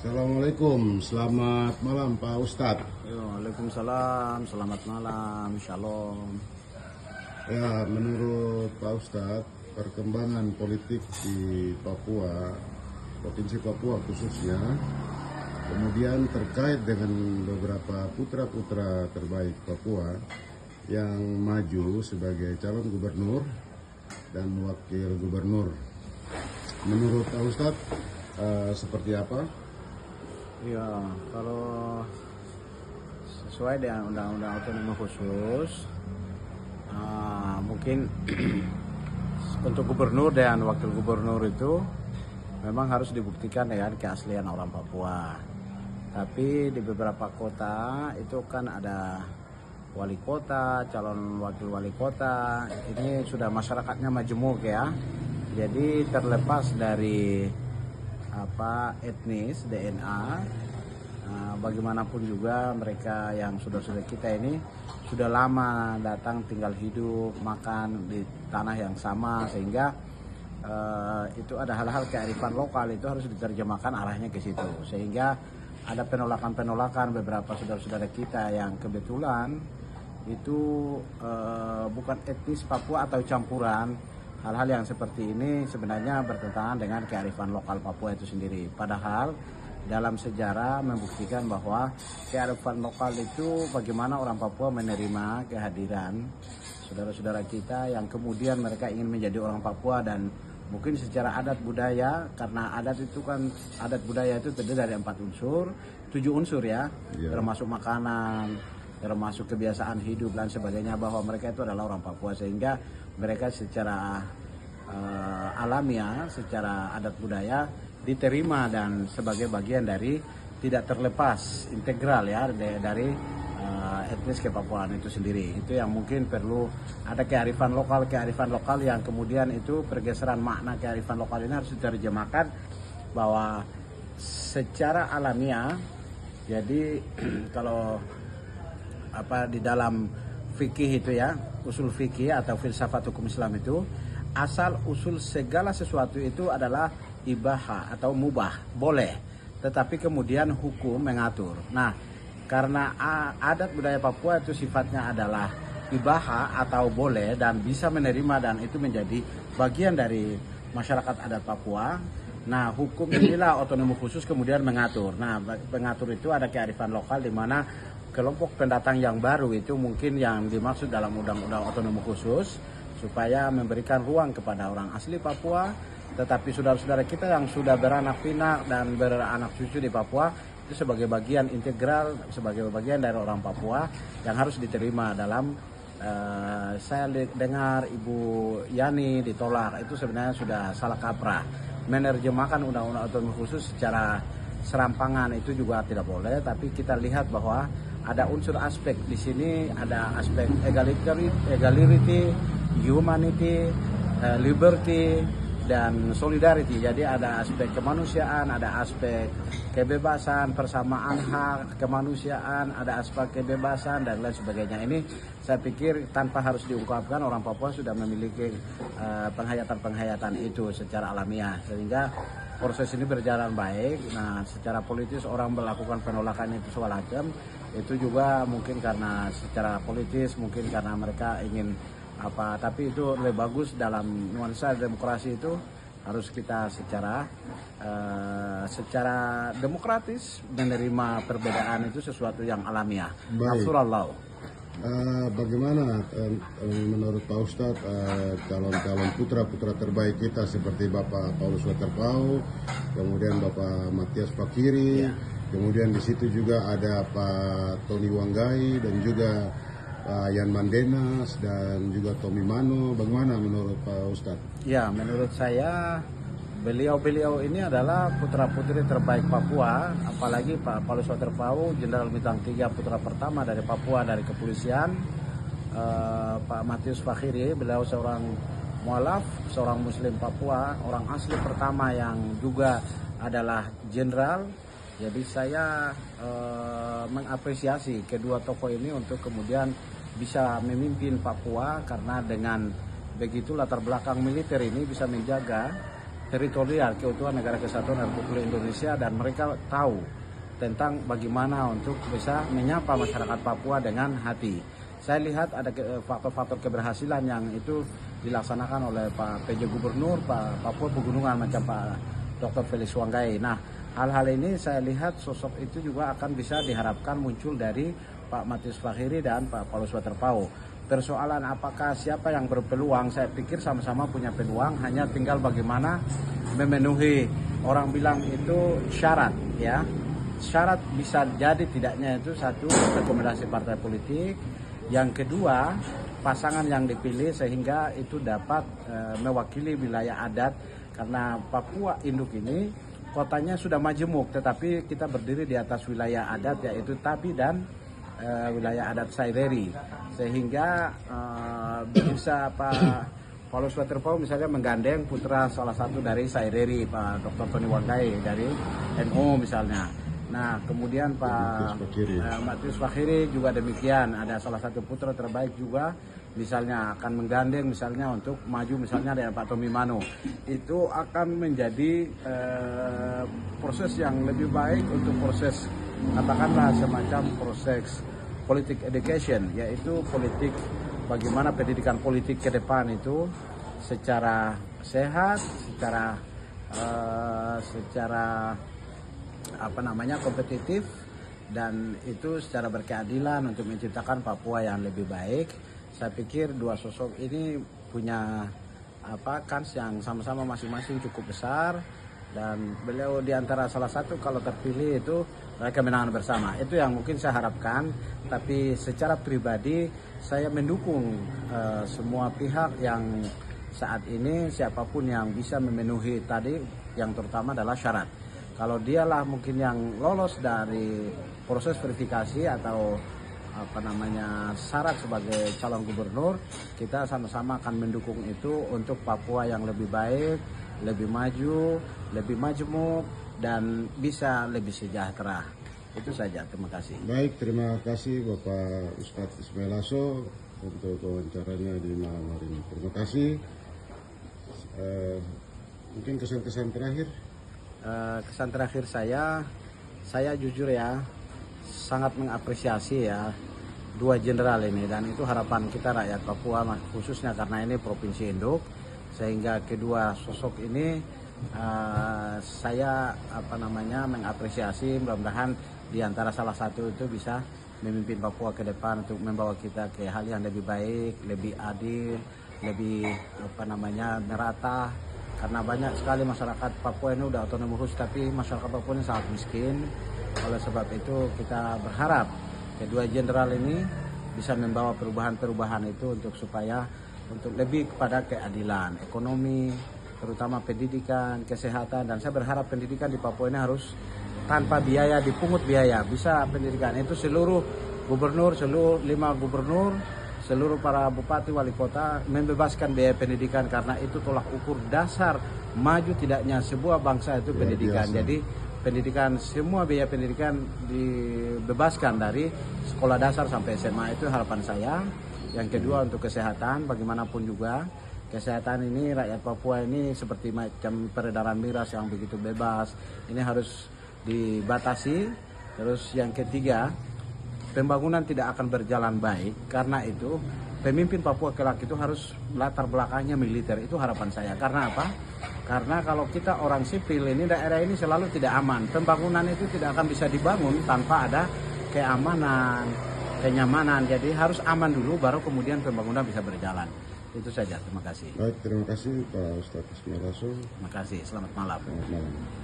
Assalamualaikum, selamat malam Pak Ustadz. Waalaikumsalam, selamat malam, shalom. Ya, menurut Pak Ustadz, perkembangan politik di Papua, Provinsi Papua khususnya, kemudian terkait dengan beberapa putra-putra terbaik Papua yang maju sebagai calon gubernur dan wakil gubernur. Menurut Pak Ustadz, seperti apa? Ya, kalau sesuai dengan undang-undang otonomi khusus, mungkin untuk gubernur dan wakil gubernur itu memang harus dibuktikan dengan keaslian orang Papua. Tapi di beberapa kota itu kan ada wali kota, calon wakil wali kota. Ini sudah masyarakatnya majemuk ya. Jadi terlepas dari etnis, DNA, bagaimanapun juga mereka yang saudara-saudara kita ini sudah lama datang tinggal hidup, makan di tanah yang sama, sehingga itu ada hal-hal kearifan lokal itu harus diterjemahkan arahnya ke situ, sehingga ada penolakan-penolakan beberapa saudara-saudara kita yang kebetulan itu bukan etnis Papua atau campuran. Hal-hal yang seperti ini sebenarnya bertentangan dengan kearifan lokal Papua itu sendiri. Padahal dalam sejarah membuktikan bahwa kearifan lokal itu bagaimana orang Papua menerima kehadiran saudara-saudara kita yang kemudian mereka ingin menjadi orang Papua, dan mungkin secara adat budaya, karena adat budaya itu terdiri dari 4 unsur, 7 unsur ya, termasuk makanan, termasuk kebiasaan hidup dan sebagainya, bahwa mereka itu adalah orang Papua, sehingga mereka secara alamiah, secara adat budaya diterima dan sebagai bagian dari tidak terlepas integral ya dari etnis Kepapuaan itu sendiri. Itu yang mungkin perlu ada kearifan lokal yang kemudian itu pergeseran makna kearifan lokal ini harus diterjemahkan bahwa secara alamiah. Jadi kalau di dalam fikih itu ya, usul fikih atau filsafat hukum Islam itu, asal usul segala sesuatu itu adalah ibaha atau mubah, boleh, tetapi kemudian hukum mengatur. Nah, karena adat budaya Papua itu sifatnya adalah ibaha atau boleh dan bisa menerima, dan itu menjadi bagian dari masyarakat adat Papua. Nah, hukum inilah otonomi khusus kemudian mengatur. Nah, mengatur itu ada kearifan lokal di mana kelompok pendatang yang baru itu mungkin yang dimaksud dalam undang-undang otonomi khusus supaya memberikan ruang kepada orang asli Papua, tetapi saudara-saudara kita yang sudah beranak pinak dan beranak cucu di Papua itu sebagai bagian integral, sebagai bagian dari orang Papua yang harus diterima dalam saya dengar Ibu Yani ditolak, itu sebenarnya sudah salah kaprah. Menerjemahkan undang-undang otonomi khusus secara serampangan itu juga tidak boleh, tapi kita lihat bahwa ada unsur aspek di sini, ada aspek equality, humanity, liberty, dan solidarity. Jadi ada aspek kemanusiaan, ada aspek kebebasan, persamaan hak, kemanusiaan, ada aspek kebebasan dan lain sebagainya. Ini saya pikir tanpa harus diungkapkan orang Papua sudah memiliki penghayatan-penghayatan itu secara alamiah, sehingga proses ini berjalan baik. Nah, secara politis orang melakukan penolakan itu segala macam, itu juga mungkin karena secara politis, mungkin karena mereka ingin tapi itu lebih bagus dalam nuansa demokrasi itu harus kita secara demokratis menerima perbedaan itu sesuatu yang alamiah. Afurallah. Bagaimana menurut Pak Ustadz calon-calon putra-putra terbaik kita seperti Bapak Paulus Waterpau, kemudian Bapak Matias Pakiri, kemudian di situ juga ada Pak Tony Wanggai dan juga Pak Yan Mandenas dan juga Tommy Mano. Bagaimana menurut Pak Ustadz? Ya, menurut saya beliau-beliau ini adalah putra-putri terbaik Papua, apalagi Pak Paulus Waterpau, Jenderal Bintang 3, putra pertama dari Papua dari kepolisian. Pak Matius Pakiri, beliau seorang mualaf, seorang muslim Papua, orang asli pertama yang juga adalah jenderal. Jadi saya mengapresiasi kedua tokoh ini untuk kemudian bisa memimpin Papua, karena dengan begitu latar belakang militer ini bisa menjaga teritorial keutuhan negara kesatuan Republik Indonesia, dan mereka tahu tentang bagaimana untuk bisa menyapa masyarakat Papua dengan hati. Saya lihat ada faktor-faktor keberhasilan yang itu dilaksanakan oleh Pak PJ Gubernur Pak Papua Pegunungan macam Pak Dr. Felix Wanggai. Nah, hal-hal ini saya lihat sosok itu juga akan bisa diharapkan muncul dari Pak Matius Fakhiri dan Pak Paulus Waterpauw. Persoalan apakah siapa yang berpeluang, saya pikir sama-sama punya peluang, hanya tinggal bagaimana memenuhi, orang bilang itu syarat ya. Syarat bisa jadi tidaknya itu satu, rekomendasi partai politik. Yang kedua, pasangan yang dipilih sehingga itu dapat mewakili wilayah adat, karena Papua Induk ini kotanya sudah majemuk, tetapi kita berdiri di atas wilayah adat yaitu Tabi dan wilayah adat Saireri, sehingga bisa Pak Paulus Waterpauw misalnya menggandeng putra salah satu dari Saireri, Pak Dr. Tony Wanggai dari NU misalnya. Nah, kemudian Pak Matius Fakhiri juga demikian, ada salah satu putra terbaik juga misalnya akan menggandeng misalnya untuk maju misalnya dengan Pak Tommy Mano. Itu akan menjadi proses yang lebih baik untuk proses, katakanlah semacam proses politik education, yaitu politik bagaimana pendidikan politik ke depan itu secara sehat, secara kompetitif, dan itu secara berkeadilan untuk menciptakan Papua yang lebih baik. Saya pikir dua sosok ini punya kans yang sama-sama masing-masing cukup besar, dan beliau diantara salah satu kalau terpilih itu mereka menangan bersama. Itu yang mungkin saya harapkan, tapi secara pribadi saya mendukung semua pihak yang saat ini siapapun yang bisa memenuhi tadi, yang terutama adalah syarat. Kalau dialah mungkin yang lolos dari proses verifikasi atau syarat sebagai calon gubernur, kita sama-sama akan mendukung itu untuk Papua yang lebih baik, lebih maju, lebih majemuk, dan bisa lebih sejahtera. Itu saja, terima kasih. Baik, terima kasih Bapak Ustadz Ismail Lasso untuk wawancaranya di malam hari ini. Terima kasih. Mungkin kesan-kesan terakhir. Kesan terakhir saya jujur ya sangat mengapresiasi ya dua jenderal ini, dan itu harapan kita rakyat Papua khususnya karena ini provinsi induk, sehingga kedua sosok ini saya mengapresiasi. Mudah-mudahan di antara salah satu itu bisa memimpin Papua ke depan untuk membawa kita ke hal yang lebih baik, lebih adil, lebih merata. Karena banyak sekali masyarakat Papua ini udah otonomi khusus, tapi masyarakat Papua ini sangat miskin. Oleh sebab itu kita berharap kedua jenderal ini bisa membawa perubahan-perubahan itu supaya lebih kepada keadilan ekonomi, terutama pendidikan, kesehatan. Dan saya berharap pendidikan di Papua ini harus tanpa biaya, dipungut biaya. Bisa pendidikan itu seluruh gubernur, seluruh 5 gubernur, seluruh para bupati, wali kota membebaskan biaya pendidikan, karena itu tolak ukur dasar maju tidaknya sebuah bangsa itu pendidikan. Jadi pendidikan, semua biaya pendidikan dibebaskan dari sekolah dasar sampai SMA, itu harapan saya. Yang kedua untuk kesehatan, bagaimanapun juga kesehatan ini rakyat Papua ini seperti macam peredaran miras yang begitu bebas, ini harus dibatasi. Terus yang ketiga, pembangunan tidak akan berjalan baik, karena itu pemimpin Papua kelak itu harus latar belakangnya militer. Itu harapan saya. Karena apa? Karena kalau kita orang sipil ini, daerah ini selalu tidak aman. Pembangunan itu tidak akan bisa dibangun tanpa ada keamanan, kenyamanan. Jadi harus aman dulu, baru kemudian pembangunan bisa berjalan. Itu saja. Terima kasih. Baik, terima kasih Pak Ustadz Ismail Lasso. Terima kasih. Selamat malam. Selamat malam.